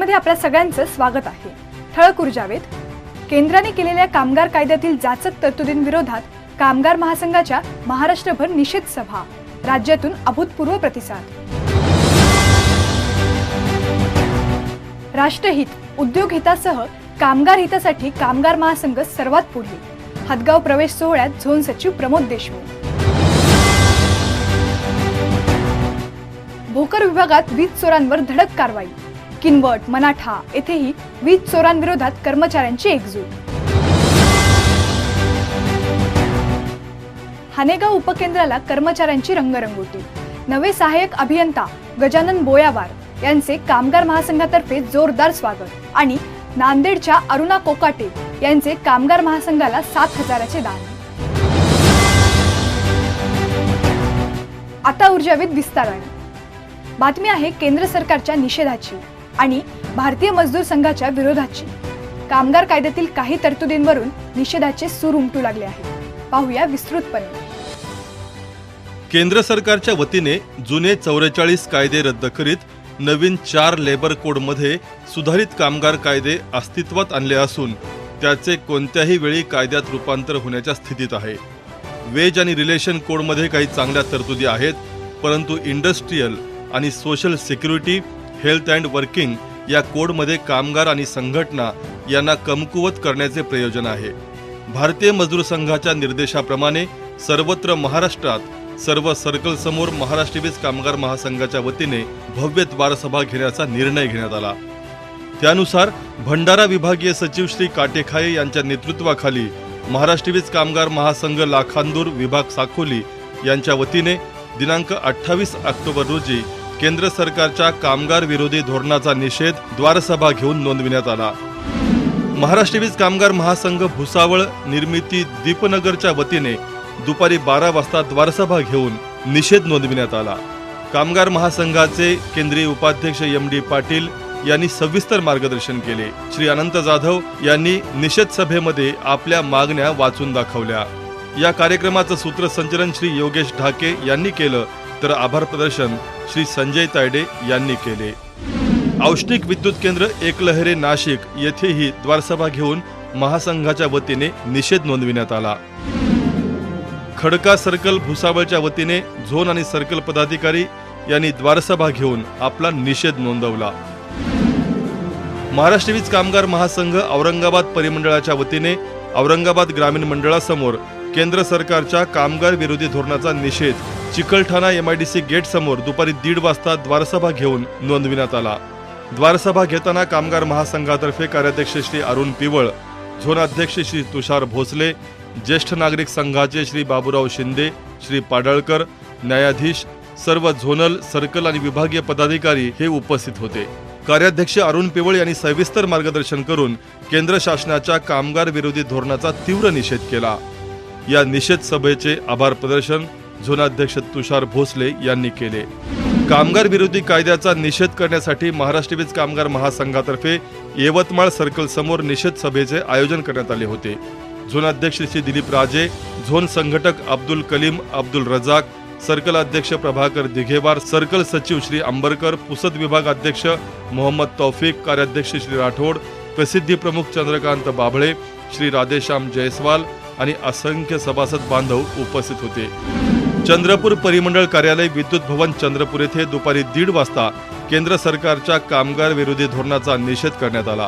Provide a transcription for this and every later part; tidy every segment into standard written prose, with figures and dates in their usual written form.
मध्ये आपल्या सगळ्यांचं स्वागत आहे। ठळक ऊर्जावेत केंद्राने केलेल्या कामगार कायद्यातील जाचक तरतुदींविरोधात कामगार महासंघाच्या महाराष्ट्रभर निषेध सभा, राज्यातून अभूतपूर्व प्रतिसाद। राष्ट्रहित, उद्योग हितासह कामगार हितासाठी कामगार महासंघ सर्वात पुढे। हदगाव प्रवेश सोहळ्यात झोन सचिव प्रमोद देशमुख। भोकर विभागात वीज चोरांवर धडक कारवाई। किनवट, मनाठा येथेही वीज चोरांविरोधात कर्मचाऱ्यांची एकजूट। हानेगाव उपकेंद्राला कर्मचाऱ्यांची रंगरंगोटी। नवे सहाय्यक अभियंता गजानन बोयावार यांचे कामगार महासंघातर्फे जोरदार स्वागत आणि नांदेडच्या अरुणा कोकाटे यांचे कामगार महासंघाला 7,000चे दान। आता ऊर्जावेत विस्ताराने बातमी आहे केंद्र सरकारच्या निषेधाची आणि भारतीय मजदूर संघाच्या विरोधाची। कामगार कायद्यातील काही तरतुदींवरून निषेधाचे सूर उमटू लागले आहेत। पाहूया विस्तृतपणे। केंद्र सरकारच्या वतीने जुने 44 कायदे रद्द करीत नवीन 4 लेबर कोडमध्ये सुधारित कामगार कायदे अस्तित्वात आणले असून त्याचे कोणत्याही वेळी कायद्यात रूपांतर होण्याच्या स्थितीत आहे। वेज आणि रिलेशन कोडमध्ये काही चांगल्या तरतुदी आहेत, परंतु इंडस्ट्रियल आणि social security, health and working या कोडमध्ये कामगार आणि संघटना यांना कमकुवत करण्याचे प्रयोजन आहे। भारतीय मजदूर संघाच्या निर्देशाप्रमाणे सर्वत्र महाराष्ट्रात सर्व सर्कल समोर महाराष्ट्र वीज कामगार महासंघाच्या वतीने भव्य द्वारसभा घेण्याचा निर्णय घेण्यात आला। त्यानुसार भंडारा विभागीय सचिव श्री काटेखाये यांच्या नेतृत्वाखाली महाराष्ट्र वीज कामगार महासंघ लाखांदूर विभाग साकोली यांच्या वतीने दिनांक 28 ऑक्टोबर रोजी केंद्र सरकारच्या कामगार विरोधी धोरणाचा निषेध द्वारसभा घेऊन नोंदविण्यात आला। महाराष्ट्र वीज कामगार महासंघ भुसावळ निर्मिती दीपनगरच्या वतीने दुपारी 12 वाजता द्वारसभा घेऊन निषेध नोंदविण्यात आला। कामगार महासंघाचे केंद्रीय उपाध्यक्ष MD पाटील यांनी सविस्तर मार्गदर्शन केले। श्री अनंत जाधव यांनी निषेध सभेमध्ये आपल्या मागण्या वाचून दाखवल्या। या कार्यक्रमाचं सूत्रसंचालन श्री योगेश ढाके यांनी केलं, तर आभार प्रदर्शन श्री संजय तायडे यांनी केले। औष्णिक विद्युत केंद्र एकलहरे नाशिक येथेही द्वारसभा घेऊन महासंघाच्या वतीने निषेध नोंदविण्यात आला। खडका सर्कल भुसावळच्या वतीने झोन आणि सर्कल पदाधिकारी यांनी द्वारसभा घेऊन आपला निषेध नोंदवला। महाराष्ट्र वीज कामगार महासंघ औरंगाबाद परिमंडळाच्या वतीने औरंगाबाद ग्रामीण मंडळासमोर केंद्र सरकारच्या कामगार विरोधी धोरणाचा निषेध चिकलठाणा MIDC गेट समोर दुपारी 1:30 वाजता द्वारसभा घेऊन नोंदविण्यात आला। द्वारसभा घेताना कामगार महासंघातर्फे कार्याध्यक्ष श्री अरुण पिवळ, झोनाध्यक्ष श्री तुषार भोसले, ज्येष्ठ नागरिक संघाचे श्री बाबूराव शिंदे, श्री पाडळकर, न्यायाधीश, सर्व झोनल, सर्कल आणि विभागीय पदाधिकारी हे उपस्थित होते। कार्याध्यक्ष अरुण पिवळ यांनी सविस्तर मार्गदर्शन करून केंद्र शासनाच्या कामगार विरोधी धोरणाचा तीव्र निषेध केला। या निषेध सभेचे आभार प्रदर्शन झोनाध्यक्ष तुषार भोसले यांनी केले। कामगार विरोधी कायद्याचा निषेध करण्यासाठी महाराष्ट्र वीज कामगार महासंघातर्फे यवतमाळ सर्कल समोर निषेध सभेचे आयोजन करण्यात आले होते। झोनाध्यक्ष श्री दिलीप राजे, झोन संघटक अब्दुल कलीम अब्दुल रजाक, सर्कल अध्यक्ष प्रभाकर दिघेवार, सर्कल सचिव श्री अंबरकर, पुसद विभाग अध्यक्ष मोहम्मद तौफिक, कार्याध्यक्ष श्री राठोड, प्रसिद्धी प्रमुख चंद्रकांत बाभळे, श्री राधेश्याम जयस्वाल आणि असंख्य सभासद बांधव उपस्थित होते। चंद्रपूर परिमंडळ कार्यालय विद्युत भवन चंद्रपूर येथे दुपारी 1:30 वाजता केंद्र सरकारच्या कामगार विरोधी धोरणाचा निषेध करण्यात आला।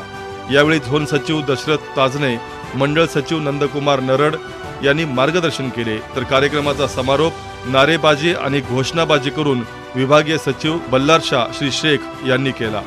यावेळी झोन सचिव दशरथ ताजने, मंडळ सचिव नंदकुमार नरड यांनी मार्गदर्शन केले, तर कार्यक्रमाचा समारोप नारेबाजी आणि घोषणाबाजी करून विभागीय सचिव बल्लार शाह श्री शेख यांनी केला।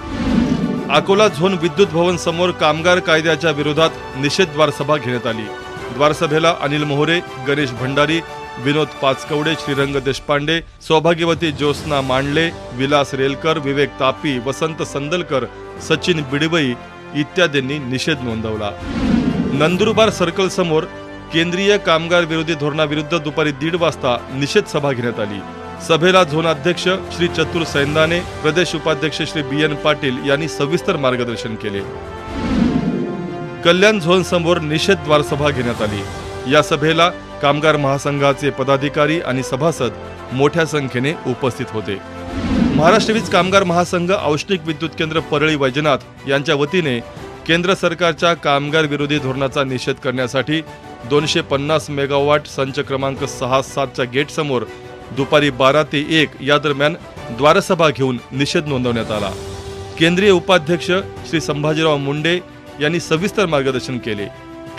अकोला झोन विद्युत भवन समोर कामगार कायद्याच्या विरोधात निषेध द्वारसभा घेण्यात आली। द्वारसभेला अनिल मोहरे, गणेश भंडारी, विनोद पाचकवडे, श्रीरंग देशपांडे, सौभाग्यवती ज्योत्स्ना मांडले, विलास रेलकर, विवेक तापी, वसंत संदलकर, सचिन बिडवई इत्यादींनी निषेध नोंदवला। नंदुरबार सर्कल समोर केंद्रीय कामगार विरोधी धोरणाविरुद्ध दुपारी 1:30 वाजता निषेध सभा घेण्यात आली। सभेला झोनाध्यक्ष श्री चतुर सैंदाने, प्रदेश उपाध्यक्ष श्री BN पाटील यांनी सविस्तर मार्गदर्शन केले। कल्याण झोन समोर निषेध द्वारसभा घेण्यात आली। या सभेला कामगार महासंघाचे पदाधिकारी आणि सभासद मोठ्या संख्येने उपस्थित होते। महाराष्ट्र वीज कामगार महासंघ औष्णिक विद्युत केंद्र परळी वैजनाथ यांच्या वतीने केंद्र सरकारच्या कामगार विरोधी धोरणाचा निषेध करण्यासाठी 250 मेगावॉट संच क्रमांक 6-7च्या गेट समोर दुपारी 12 ते 1 या दरम्यान द्वारसभा घेऊन निषेध नोंदवण्यात आला। केंद्रीय उपाध्यक्ष श्री संभाजीराव मुंडे यांनी सविस्तर मार्गदर्शन केले।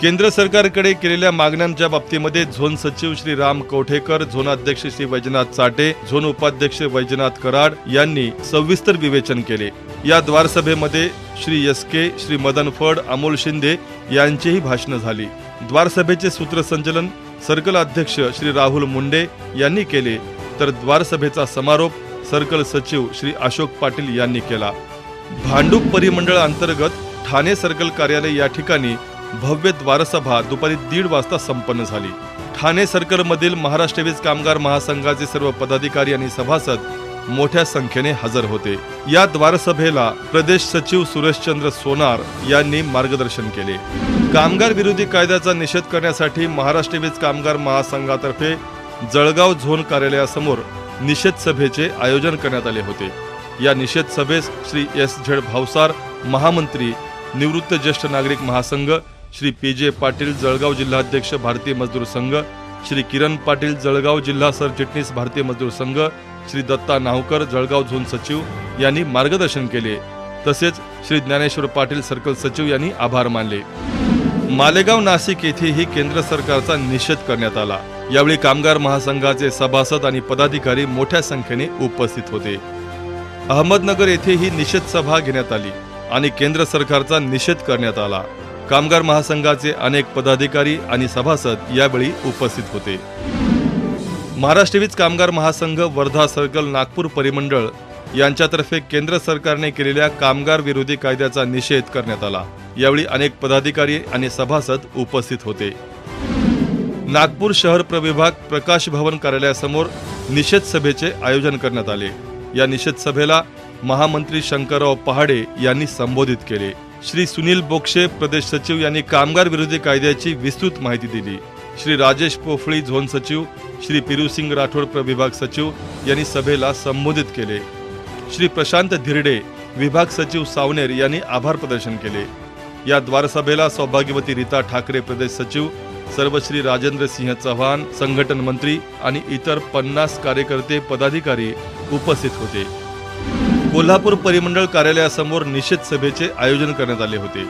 केंद्र सरकारकडे केलेल्या मागण्यांच्या बाबतीमध्ये झोन सचिव श्री राम कवठेकर, झोनाध्यक्ष श्री वैजनाथ चाटे, झोन उपाध्यक्ष वैजनाथ कराड यांनी सविस्तर विवेचन केले। या द्वारसभेमध्ये श्री एस.के., श्री मदन फड, अमोल शिंदे यांचीही भाषणं झाली। द्वारसभेचे सूत्रसंचालन सर्कल अध्यक्ष श्री राहुल मुंडे यांनी केले, तर द्वारसभेचा समारोप सर्कल सचिव श्री अशोक पाटील यांनी केला। भांडूप परिमंडळ अंतर्गत ठाणे सर्कल कार्यालय या ठिकाणी भव्य द्वारसभा दुपारी 1:30 वाजता संपन्न झाली। ठाणे सर्कल मधील महाराष्ट्र वीज कामगार महासंघाचे सर्व पदाधिकारी आणि सभासद मोठ्या संख्येने हजर होते। या द्वारसभेला प्रदेश सचिव सुरेशचंद्र सोनार यांनी मार्गदर्शन केले। कामगार विरोधी कायद्याचा निषेध करण्यासाठी महाराष्ट्र वीज कामगार महासंघातर्फे जळगाव झोन कार्यालयासमोर निषेध सभेचे आयोजन करण्यात आले होते। या निषेध सभेस श्री एस.झेड. भावसार महामंत्री, निवृत्त ज्येष्ठ नागरिक महासंघ, श्री पी.जे. पाटील जळगाव जिल्हाध्यक्ष भारतीय मजदूर संघ, श्री किरण पाटील जळगाव जिल्हा सरचिटणीस भारतीय मजदूर संघ, श्री दत्ता नाहकर जळगाव झोन सचिव यांनी मार्गदर्शन केले। तसेच श्री ज्ञानेश्वर पाटील सर्कल सचिव यांनी आभार मानले। मालेगाव नाशिक येथेही केंद्र सरकारचा निषेध करण्यात आला। यावेळी कामगार महासंघाचे सभासद आणि पदाधिकारी मोठ्या संख्येने उपस्थित होते। अहमदनगर येथेही निषेध सभा घेण्यात आली आणि केंद्र सरकारचा निषेध करण्यात आला। कामगार महासंघाचे अनेक पदाधिकारी आणि सभासद यावेळी उपस्थित होते। महाराष्ट्र वीज कामगार महासंघ वर्धा सर्कल नागपूर परिमंडळ यांच्यातर्फे केंद्र सरकारने केलेल्या कामगार विरोधी कायद्याचा निषेध करण्यात आला। यावेळी अनेक पदाधिकारी आणि सभासद उपस्थित होते। नागपूर शहर प्रविभाग प्रकाश भवन कार्यालयासमोर निषेध सभेचे आयोजन करण्यात आले। या निषेध सभेला महामंत्री शंकरराव पहाडे यांनी संबोधित केले। श्री सुनील बोक्षे प्रदेश सचिव यांनी कामगार विरोधी कायद्याची विस्तृत माहिती दिली। श्री राजेश पोफळी झोन सचिव, श्री पिरुसिंग राठोड प्रविभाग सचिव यांनी सभेला संबोधित केले। श्री प्रशांत धिरडे विभाग सचिव सावनेर यांनी आभार प्रदर्शन केले। या द्वारसभेला सौभाग्यवती रीता ठाकरे प्रदेश सचिव, सर्व श्री राजेंद्र सिंह चव्हाण संघटन मंत्री आणि इतर 50 कार्यकर्ते पदाधिकारी उपस्थित होते। कोल्हापूर परिमंडळ कार्यालयासमोर निषेध सभेचे आयोजन करण्यात आले होते।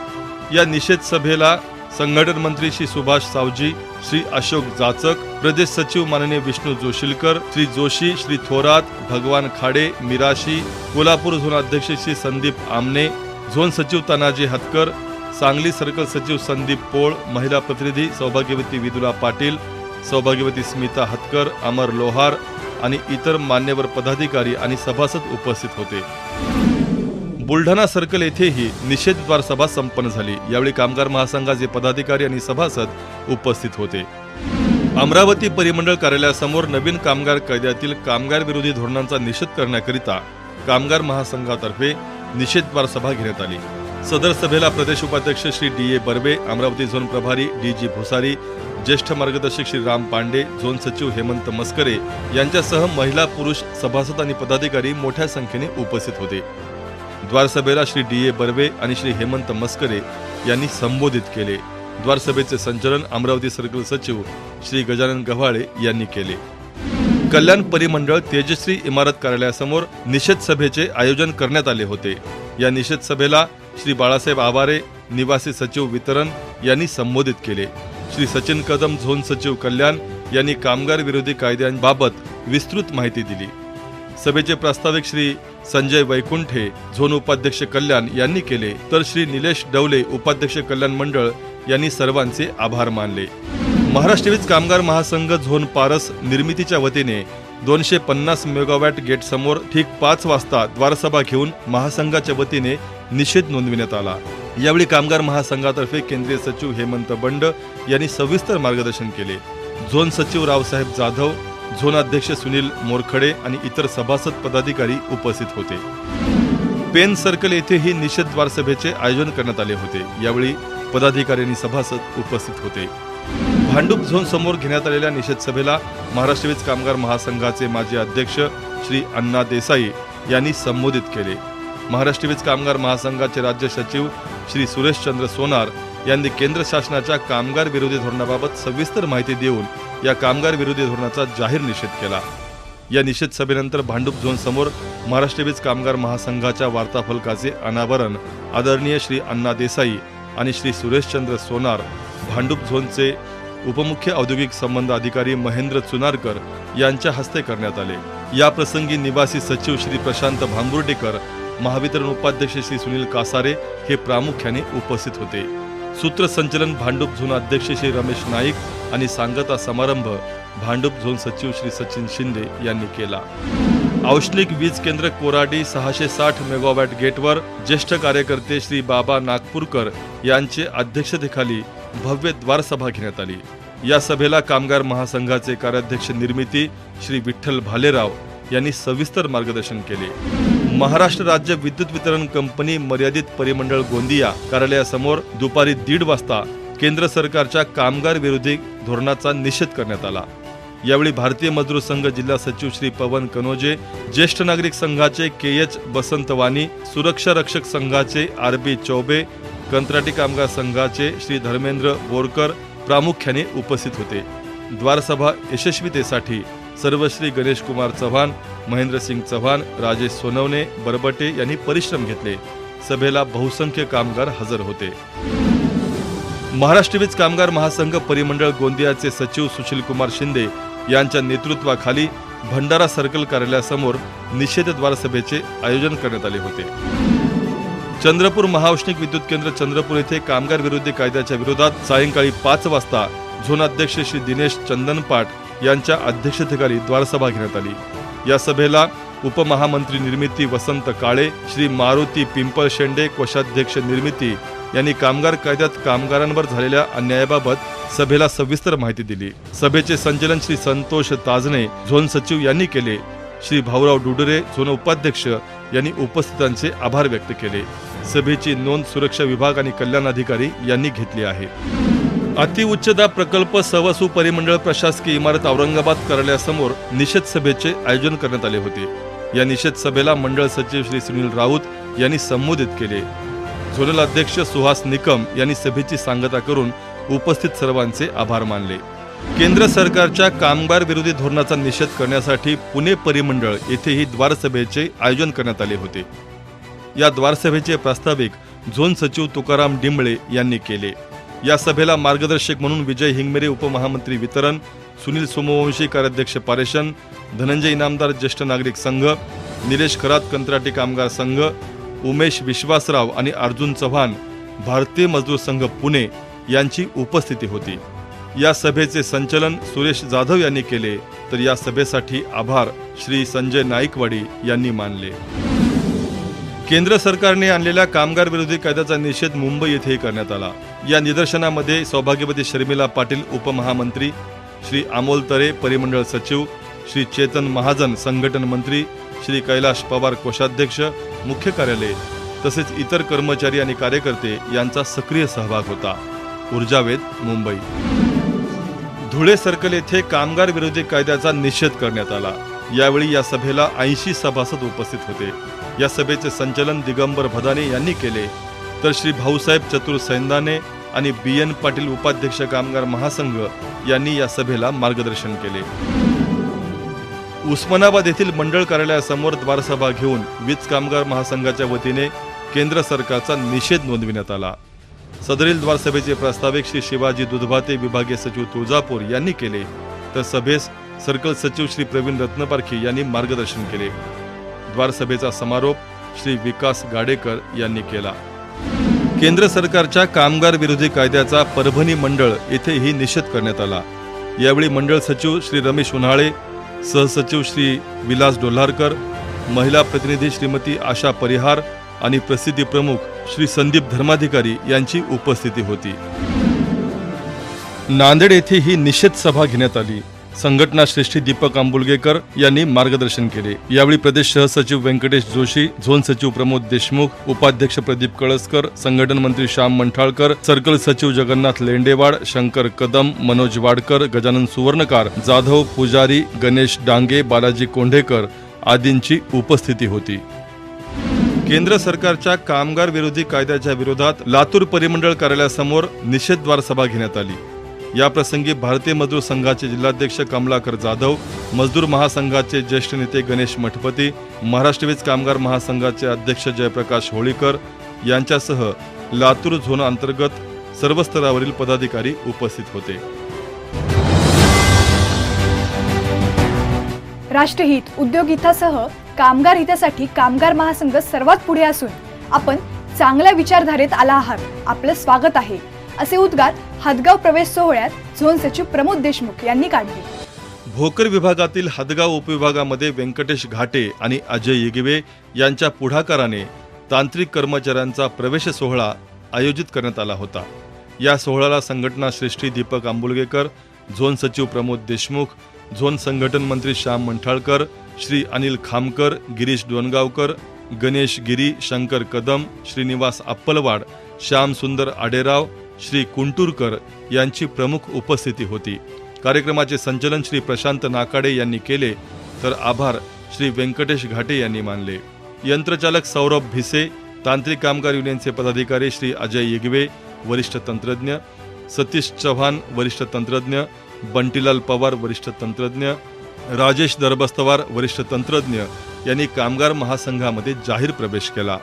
या निषेध सभेला संघटन मंत्री श्री सुभाष सावजी, श्री अशोक जाचक, प्रदेश सचिव माननीय विष्णू जोशीलकर, श्री जोशी, श्री थोरात, भगवान खाडे, मिराशी, कोल्हापूर झोन अध्यक्ष श्री संदीप आमने, झोन सचिव तानाजी हतकर, सांगली सर्कल सचिव संदीप पोळ, महिला प्रतिनिधी सौभाग्यवती विदुला पाटील, सौभाग्यवती स्मिता हतकर, अमर लोहार आणि इतर मान्यवर पदाधिकारी आणि सभासद उपस्थित होते। बुलढाणा सर्कल येथेही निषेध द्वार सभा संपन्न झाली। यावेळी कामगार महासंघाचे पदाधिकारी आणि सभासद उपस्थित होते। अमरावती परिमंडळ कार्यालयासमोर नवीन कामगार कायद्यातील कामगार विरोधी धोरणांचा निषेध करण्याकरिता कामगार महासंघातर्फे निषेध द्वार सभा घेण्यात आली। सदर सभेला प्रदेश उपाध्यक्ष श्री डी.ए. बर्वे, अमरावती झोन प्रभारी डी.जी. भुसारी, ज्येष्ठ मार्गदर्शक श्री राम पांडे, झोन सचिव हेमंत मस्करे यांच्यासह महिला पुरुष सभासद आणि पदाधिकारी मोठ्या संख्येने उपस्थित होते। द्वारसभेला श्री डी.ए. बर्वे आणि श्री हेमंत मस्करे यांनी संबोधित केले। द्वारसभेचे संचालन अमरावती सर्कल सचिव श्री गजानन गव्हाळे यांनी केले। कल्याण परिमंडळ तेजश्री इमारत कार्यालयासमोर निषेध सभेचे आयोजन करण्यात आले होते। या निषेध सभेला श्री बाळासाहेब आवारे, निवासी सचिव वितरण यांनी संबोधित केले। श्री सचिन कदम झोन सचिव कल्याण यांनी कामगार विरोधी कायद्यांबाबत विस्तृत माहिती दिली। सभेचे प्रास्ताविक श्री संजय वैकुंठे झोन उपाध्यक्ष कल्याण यांनी केले, तर श्री निलेश डवले उपाध्यक्ष कल्याण मंडळ यांनी सर्वांचे आभार मानले। महाराष्ट्र वीज कामगार महासंघ झोन पारस निर्मितीच्या वतीने 250 मेगावॅट गेट समोर ठीक 5 वाजता द्वारसभा घेऊन महासंघाच्या वतीने निषेध नोंदविण्यात आला। यावेळी कामगार महासंघातर्फे केंद्रीय सचिव हेमंत बंड यांनी सविस्तर मार्गदर्शन केले। झोन सचिव रावसाहेब जाधव, झोन अध्यक्ष सुनील मोरखडे आणि इतर सभासद पदाधिकारी उपस्थित होते। पेन सर्कल येथेही निषेध द्वार सभेचे आयोजन करण्यात आले होते। यावेळी पदाधिकारी आणि सभासद उपस्थित होते। भांडूप झोन समोर घेण्यात आलेल्या निषेध सभेला महाराष्ट्र वीज कामगार महासंघाचे माजी अध्यक्ष श्री अण्णा देसाई, यांनी संबोधित केले. महाराष्ट्र वीज कामगार महासंघाचे राज्य सचिव श्री सुरेशचंद्र सोनार यांनी केंद्र शासनाच्या कामगार विरोधी धोरणाबाबत सविस्तर माहिती देऊन या कामगार विरोधी धोरणाचा जाहीर निषेध केला. या निषेध सभेनंतर भांडूप झोन समोर महाराष्ट्र वीज कामगार महासंघाच्या वार्ताफलकाचे अनावरण आदरणीय श्री अण्णा देसाई आणि श्री सुरेशचंद्र सोनार, भांडूप झोनचे उपमुख्य औद्योगिक संबंध अधिकारी महेंद्र चुनारकर यांच्या हस्ते करण्यात आले. या प्रसंगी निवासी सचिव श्री प्रशांत भांबुर्डेकर, महावितरण उपाध्यक्ष श्री सुनील कासारे हे प्रामुख्याने उपस्थित होते. सूत्रसंचलन भांडूप झोन अध्यक्ष श्री रमेश नाईक आणि सांगता समारंभ भांडूप झोन सचिव श्री सचिन शिंदे यांनी केला. औष्णिक वीज केंद्र कोराडी 660 मेगावॅट गेटवर ज्येष्ठ कार्यकर्ते श्री बाबा नागपूरकर यांचे अध्यक्षतेखाली भव्य द्वारसभा घेण्यात आली. या सभेला कामगार महासंघाचे कार्याध्यक्ष निर्मिती श्री विठ्ठल भालेराव यांनी सविस्तर मार्गदर्शन केले. महाराष्ट्र राज्य विद्युत वितरण कंपनी मर्यादित परिमंडळ गोंदिया कार्यालयासमोर दुपारी 1:30 वाजता केंद्र सरकारच्या कामगार विरोधी धोरणाचा निषेध करण्यात आला. यावेळी भारतीय मजदूर संघ जिल्हा सचिव श्री पवन कनोजे, ज्येष्ठ नागरिक संघाचे KH बसंतवानी, सुरक्षा रक्षक संघाचे RB चौबे, कंत्राटी कामगार संघाचे श्री धर्मेंद्र बोरकर प्रामुख्याने उपस्थित होते. द्वारसभा यशस्वीतेसाठी सर्वश्री गणेश कुमार चव्हाण, महेंद्रसिंग चव्हाण, राजेश सोनवणे, बरबटे यांनी परिश्रम घेतले. सभेला बहुसंख्य कामगार हजर होते. महाराष्ट्र वीज कामगार महासंघ परिमंडळ गोंदियाचे सचिव सुशील कुमार शिंदे यांच्या नेतृत्वाखाली भंडारा सर्कल कार्यालयासमोर निषेध द्वारसभेचे आयोजन करण्यात आले होते. चंद्रपूर महाऔष्णिक विद्युत केंद्र चंद्रपूर येथे कामगार विरोधी कायद्याच्या विरोधात सायंकाळी 5 वाजता झोन अध्यक्ष श्री दिनेश चंदनपाट यांच्या अध्यक्षतेखाली द्वारसभा घेण्यात आली. या सभेला उपमहामंत्री निर्मिती वसंत काळे, श्री मारुती पिंपळशेंडे कोषाध्यक्ष निर्मिती यांनी कामगार कायद्यात कामगारांवर झालेल्या अन्यायाबाबत सभेला सविस्तर माहिती दिली. सभेचे संचालन श्री संतोष ताजने झोन सचिव यांनी केले. श्री भाऊराव डुडरे झोन उपाध्यक्ष यांनी उपस्थितांचे आभार व्यक्त केले. सभेची नोंद सुरक्षा विभाग आणि कल्याण अधिकारी यांनी घेतली आहे. अतिउच्चदाब प्रकल्प सहवासू परिमंडळ प्रशासकीय इमारत औरंगाबाद कार्यालयासमोर निषेध सभेचे आयोजन करण्यात आले होते. या निषेध सभेला मंडळ सचिव श्री सुनील राऊत यांनी संबोधित केले. झोनल अध्यक्ष सुहास निकम यांनी सभेची सांगता करून उपस्थित सर्वांचे आभार मानले. केंद्र सरकारच्या कामगार विरोधी धोरणाचा निषेध करण्यासाठी पुणे परिमंडळ येथेही द्वारसभेचे आयोजन करण्यात आले होते. या द्वारसभेचे प्रास्ताविक झोन सचिव तुकाराम डिंबळे यांनी केले. या सभेला मार्गदर्शक म्हणून विजय हिंगमेरे उपमहामंत्री वितरण, सुनील सोमवंशी कार्याध्यक्ष पारेषण, धनंजय इनामदार ज्येष्ठ नागरिक संघ, निलेश खरात कंत्राटी कामगार संघ, उमेश विश्वासराव आणि अर्जुन चव्हाण भारतीय मजदूर संघ पुणे यांची उपस्थिती होती. या सभेचे संचालन सुरेश जाधव यांनी केले, तर या सभेसाठी आभार श्री संजय नाईकवाडी यांनी मानले. केंद्र सरकारने आणलेल्या कामगार विरोधी कायद्याचा निषेध मुंबई येथेही करण्यात आला. या निदर्शनामध्ये सौभाग्यवती शर्मिला पाटील उपमहामंत्री, श्री अमोल तरे परिमंडळ सचिव, श्री चेतन महाजन संघटन मंत्री, श्री कैलाश पवार कोषाध्यक्ष मुख्य कार्यालय तसेच इतर कर्मचारी आणि कार्यकर्ते यांचा सक्रिय सहभाग होता. ऊर्जावेद मुंबई. धुळे सर्कल येथे कामगार विरोधी कायद्याचा निषेध करण्यात आला. यावेळी या सभेला 80 सभासद उपस्थित होते. या सभेचे संचालन दिगंबर भदाने यांनी केले, तर श्री भाऊसाहेब चतुर सैंदाने आणि BN पाटील उपाध्यक्ष कामगार महासंघ यांनी या सभेला मार्गदर्शन केले. उस्मानाबाद येथील मंडळ कार्यालयासमोर द्वारसभा घेऊन वीज कामगार महासंघाच्या वतीने केंद्र सरकारचा निषेध नोंदविण्यात आला. सदरील द्वारसभेचे प्रास्ताविक श्री शिवाजी दुधभाते विभागीय सचिव तुळजापूर यांनी केले, तर सभेस सर्कल सचिव श्री प्रवीण रत्नपारखी यांनी मार्गदर्शन केले. द्वारसभेचा समारोप श्री विकास गाडेकर यांनी केला. केंद्र सरकारच्या कामगार विरोधी कायद्याचा परभणी मंडळ येथेही निषेध करण्यात आला. यावेळी मंडळ सचिव श्री रमेश उन्हाळे, सहसचिव श्री विलास डोल्हारकर, महिला प्रतिनिधी श्रीमती आशा परिहार आणि प्रसिद्धी प्रमुख श्री संदीप धर्माधिकारी यांची उपस्थिती होती. नांदेड येथे ही निषेध सभा घेण्यात आली. संघटना श्रेष्ठी दीपक आंबुलगेकर यांनी मार्गदर्शन केले. यावेळी प्रदेश सहसचिव व्यंकटेश जोशी, झोन सचिव प्रमोद देशमुख, उपाध्यक्ष प्रदीप कळसकर, संघटन मंत्री श्याम मंठाळकर, सर्कल सचिव जगन्नाथ लेंडेवाड, शंकर कदम, मनोज वाडकर, गजानन सुवर्णकार, जाधव पुजारी, गणेश डांगे, बालाजी कोंढेकर, आदींची उपस्थिती होती. केंद्र सरकारच्या कामगार विरोधी कायद्याच्या विरोधात लातूर परिमंडळ कार्यालयासमोर निषेधद्वार सभा घेण्यात आली. या प्रसंगी भारतीय मजदूर संघाचे जिल्हाध्यक्ष कमलाकर जाधव, मजदूर महासंघाचे ज्येष्ठ नेते गणेश मठपती, महाराष्ट्र वीज कामगार महासंघाचे अध्यक्ष जयप्रकाश होळीकर यांच्यासह लातूर झोन अंतर्गत सर्व स्तरावरील पदाधिकारी उपस्थित होते. राष्ट्रहित, उद्योग हितासह कामगार हितासाठी कामगार महासंघ सर्वात पुढे असून आपण चांगल्या विचारधारेत आला आहात, आपलं स्वागत आहे, असे उद्गार हदगाव प्रवेश सोहळ्यात झोन सचिव प्रमोद देशमुख यांनी काढले. भोकर विभागातील हदगाव उपविभागामध्ये व्यंकटेश घाटे आणि अजय येगवे यांच्या पुढाकाराने तांत्रिक कर्मचाऱ्यांचा प्रवेश सोहळा आयोजित करण्यात आला होता. या सोहळ्याला संघटना श्रेष्ठी दीपक आंबुलगेकर, झोन सचिव प्रमोद देशमुख, झोन संघटन मंत्री श्याम मंठाळकर, श्री अनिल खामकर, गिरीश डोणगावकर, गणेश गिरी, शंकर कदम, श्रीनिवास अप्पलवाड, श्याम सुंदर आडेराव, श्री कुंटूरकर यांची प्रमुख उपस्थिती होती. कार्यक्रमाचे संचालन श्री प्रशांत नाकाडे यांनी केले, तर आभार श्री व्यंकटेश घाटे यांनी मानले. यंत्रचालक सौरभ भिसे, तांत्रिक कामगार युनियनचे पदाधिकारी श्री अजय येगवे, वरिष्ठ तंत्रज्ञ, सतीश चव्हाण, वरिष्ठ तंत्रज्ञ, बंटीलाल पवार, वरिष्ठ तंत्रज्ञ, राजेश दरबस्तवार, वरिष्ठ तंत्रज्ञ यांनी कामगार महासंघामध्ये जाहीर प्रवेश केला.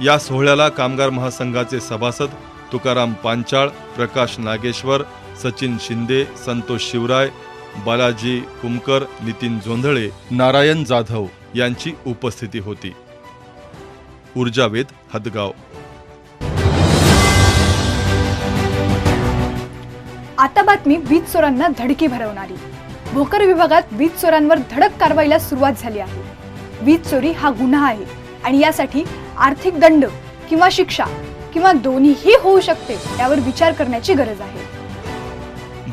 या सोहळ्याला कामगार महासंघाचे सभासद तुकाराम पांचाळ, प्रकाश नागेश्वर, सचिन शिंदे, संतोष शिवराय, बालाजी कुमकर, नितीन जोंधळे, नारायण जाधव यांची उपस्थिती होती. ऊर्जावेद, हदगाव. आता बातमी वीज चोरांना धडकी भरवणारी. भोकर विभागात वीज चोरांवर धडक कारवाईला सुरुवात झाली आहे. वीज चोरी हा गुन्हा आहे आणि यासाठी आर्थिक दंड किंवा शिक्षा किंवा दोन्हीही होऊ शकते, यावर विचार करण्याची गरज आहे.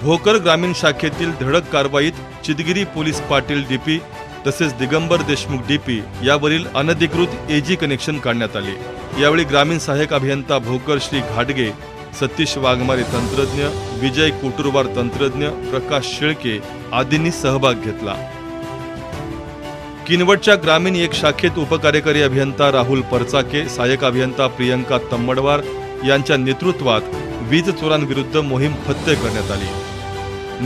भोकर ग्रामीण शाखेतील धडक कारवाईत चिदगिरी पोलीस पाटील डीपी तसेच दिगंबर देशमुख डीपी यावरील अनधिकृत एजी कनेक्शन काढण्यात आले. यावेळी ग्रामीण सहाय्यक अभियंता भोकर श्री घाटगे, सतीश वाघमारे तंत्रज्ञ, विजय कुटुरवार तंत्रज्ञ, प्रकाश शेळके आदींनी सहभाग घेतला. किनवटच्या ग्रामीण एक शाखेत उपकार्यकारी अभियंता राहुल परचाके, सहाय्यक अभियंता प्रियंका तम्मडवार यांच्या नेतृत्वात वीज चोरांविरुद्ध मोहीम फत्ते करण्यात आली.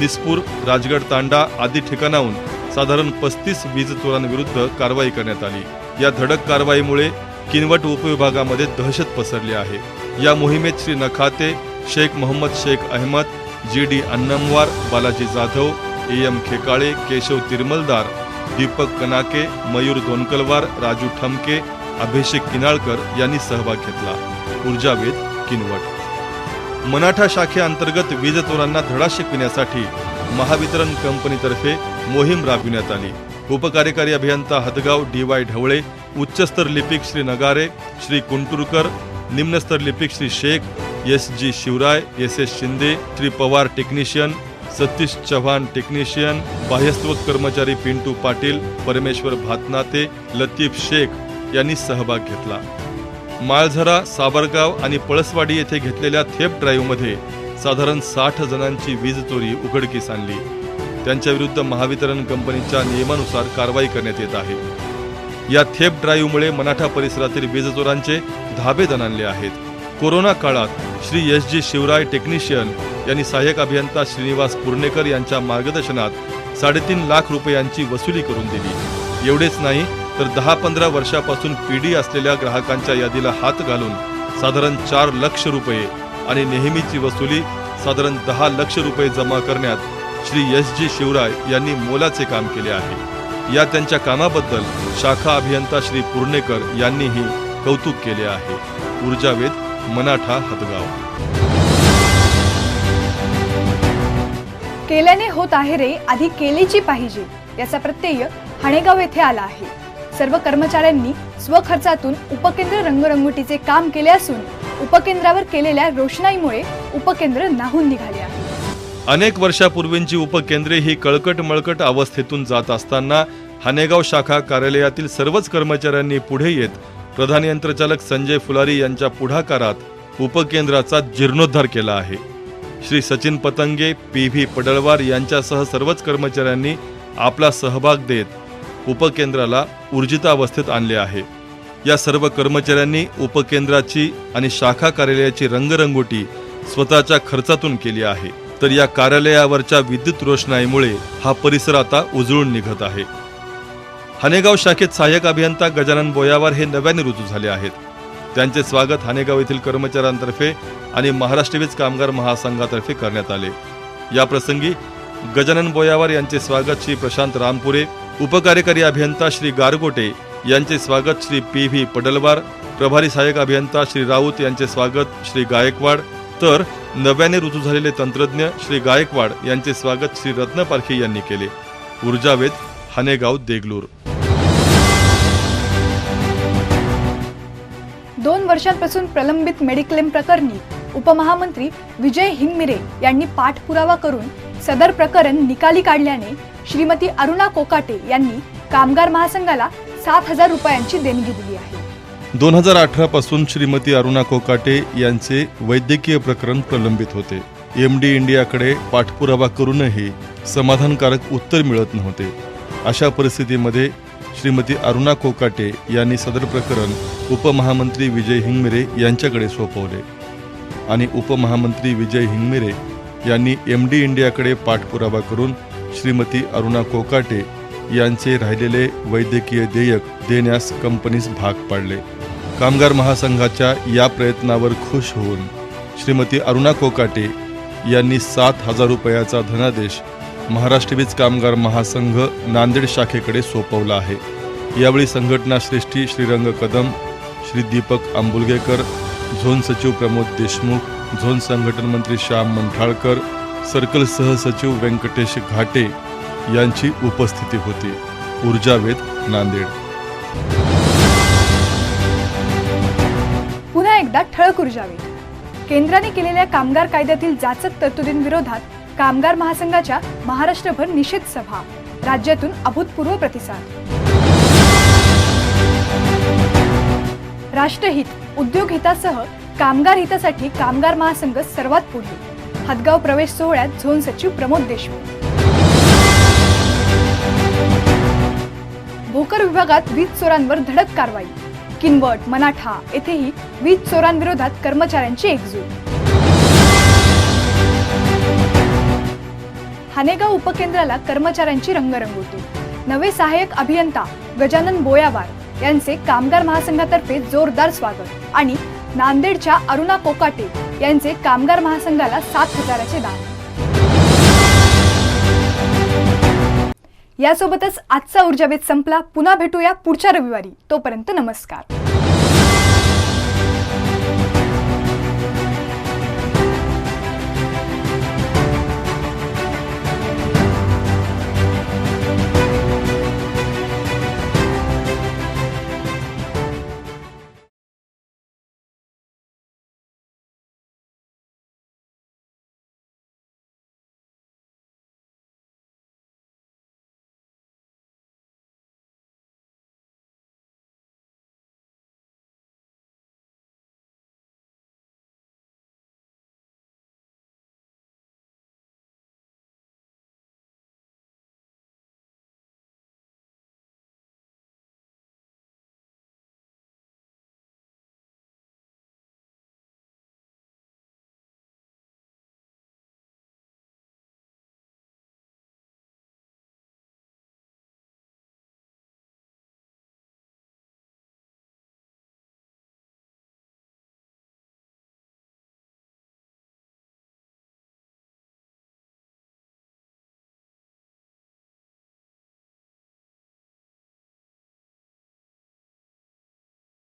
निस्पूर, राजगड तांडा आदी ठिकाणाहून साधारण 35 वीज चोरांविरुद्ध कारवाई करण्यात आली. या धडक कारवाईमुळे किनवट उपविभागामध्ये दहशत पसरली आहे. या मोहिमेत श्री नखाते, शेख मोहम्मद शेख अहमद, GD अन्नमवार, बालाजी जाधव, AM खेकाळे, केशव तिरमलदार, दीपक कनाके, मयूर दोनकलवार, राजू ठमके, अभिषेक किनाळकर यांनी सहभाग घेतला. ऊर्जावेद, किनवट. मराठा शाखेअंतर्गत वीज चोरांना धडा शिकविण्यासाठी महावितरण कंपनीतर्फे मोहीम राबविण्यात आली. उपकार्यकारी अभियंता हदगाव DY ढवळे, उच्चस्तर लिपिक श्री नगारे, श्री कुंटूरकर, निम्नस्तर लिपिक Shri Shaikh, SG Shivray, SS Shinde, Shri Pawar technician, Satish Chavan technician, बाह्यस्त्रोत कर्मचारी पिंटू पाटील, परमेश्वर भातनाते, लतीफ शेख यांनी सहभाग घेतला. माळझरा, साबरगाव आणि पळसवाडी येथे घेतलेल्या थेफ्ट ड्राईव्हमध्ये साधारण 60 जणांची वीज चोरी उघडकीस आणली. त्यांच्याविरुद्ध महावितरण कंपनीच्या नियमानुसार कारवाई करण्यात येत आहे. या थेफ्ट ड्राईव्हमुळे मराठा परिसरातील वीज चोरांचे धाबे दणाणले आहेत. कोरोना काळात श्री SG शिवराय टेक्निशियन यांनी सहाय्यक अभियंता श्रीनिवास पुर्णेकर यांच्या मार्गदर्शनात 3.5 लाख रुपयांची वसुली करून दिली. एवढेच नाही तर 10-15 वर्षापासून PD असलेल्या ग्राहकांच्या यादीला हात घालून साधारण 4 लक्ष रुपये आणि नेहमीची वसुली साधारण 10 लक्ष रुपये जमा करण्यात श्री SG शिवराय यांनी मोलाचे काम केले आहे. या त्यांच्या कामाबद्दल शाखा अभियंता श्री पुर्णेकर यांनीही कौतुक केले आहे. ऊर्जावेद, मराठा, हदगाव. केल्याने होत आहे रे, आधी केलीची पाहिजे, याचा प्रत्यय हाणेगाव येथे आला आहे. सर्व कर्मचाऱ्यांनी स्वखर्चातून उपकेंद्र रंगरंगोटीचे काम केले असून उपकेंद्रावर केलेल्या रोषणाईमुळे उपकेंद्र नाहून निघाले आहे. अनेक वर्षापूर्वींची उपकेंद्रे ही कळकट मळकट अवस्थेतून जात असताना हाणेगाव शाखा कार्यालयातील सर्वच कर्मचाऱ्यांनी पुढे येत प्रधान यंत्रचालक संजय फुलारी यांच्या पुढाकारात उपकेंद्राचा जीर्णोद्धार केला आहे. श्री सचिन पतंगे, PV पडळवार यांच्यासह सर्वच कर्मचाऱ्यांनी आपला सहभाग देत उपकेंद्राला ऊर्जितावस्थेत आणले आहे। या सर्व कर्मचाऱ्यांनी उपकेंद्राची आणि शाखा कार्यालयाची रंगरंगोटी स्वतःच्या खर्चातून केली आहे। तर या कार्यालयावरच्या विद्युत रोषणाईमुळे हा परिसर आता उजळून निघत आहे। हानेगाव शाखेत सहाय्यक अभियंता गजानन बोयावार हे नव्याने रुजू झाले आहेत। त्यांचे स्वागत हानेगाव येथील कर्मचाऱ्यांतर्फे आणि महाराष्ट्र वीज कामगार महासंघातर्फे करण्यात आले। या प्रसंगी गजानन बोयावार यांचे स्वागत श्री प्रशांत रामपुरे, उपकार्यकारी अभियंता श्री गारगोटे यांचे स्वागत श्री PV पडलवार, प्रभारी सहाय्यक अभियंता श्री राऊत यांचे स्वागत श्री गायकवाड, तर नव्याने रुजू झालेले तंत्रज्ञ श्री गायकवाड यांचे स्वागत श्री रत्न पारखी यांनी केले। ऊर्जावेध, हानेगाव, देगलूर। 2 वर्षांपासून प्रलंबित मेडिक्लेम प्रकरणी उपमहामंत्री विजय हिंगमिरे यांनी पाठपुरावा करून सदर प्रकरण निकाली काढल्याने श्रीमती अरुणा कोकाटे यांनी कामगार महासंघाला 7,000 रुपयांची देणगी दिली आहे। 2018 पासून श्रीमती अरुणा कोकाटे यांचे वैद्यकीय प्रकरण प्रलंबित होते। MD इंडियाकडे पाठपुरावा करूनही समाधानकारक उत्तर मिळत नव्हते। अशा परिस्थितीमध्ये श्रीमती अरुणा कोकाटे यांनी सदर प्रकरण उपमहामंत्री विजय हिंगमिरे यांच्याकडे सोपवले आणि उपमहामंत्री विजय हिंगमिरे यांनी MD इंडियाकडे पाठपुरावा करून श्रीमती अरुणा कोकाटे यांचे राहिलेले वैद्यकीय देयक देण्यास कंपनीस भाग पाडले। कामगार महासंघाच्या या प्रयत्नावर खुश होऊन श्रीमती अरुणा कोकाटे यांनी 7,000 रुपयाचा धनादेश महाराष्ट्र वीज कामगार महासंघ नांदेड शाखेकडे सोपवला आहे। यावेळी संघटना श्रेष्ठी श्रीरंग कदम, श्री दीपक आंबुलगेकर, झोन सचिव प्रमोद देशमुख, झोन संघटन मंत्री श्याम मंठाळकर, सर्कल सहसचिव व्यंकटेश घाटे यांची उपस्थिती होती। ऊर्जावेध, नांदेड। पुन्हा एकदा ठळक ऊर्जावेध। केंद्राने केलेल्या कामगार कायद्यातील जाचक तरतुदींविरोधात कामगार महासंघाच्या महाराष्ट्रभर निषेध सभा, राज्यातून अभूतपूर्व प्रतिसाद। राष्ट्रहित, उद्योग हितासह कामगार हितासाठी कामगार महासंघ सर्वात पुढे। हदगाव प्रवेश सोहळ्यात झोन सचिव प्रमोद देशमुख। भोकर विभागात वीज चोरांवर धडक कारवाई। किनवट, मनाठा येथेही वीज चोरांविरोधात कर्मचाऱ्यांची एकजूट। हानेगाव उपकेंद्राला कर्मचाऱ्यांची रंगरंगोटी। नवे सहाय्यक अभियंता गजानन बोयावार यांचे कामगार महासंघातर्फे जोरदार स्वागत आणि नांदेडच्या अरुणा कोकाटे यांचे कामगार महासंघाला 7,000चे दान। यासोबतच आजचा ऊर्जावेध संपला। पुन्हा भेटूया पुढच्या रविवारी। तोपर्यंत नमस्कार।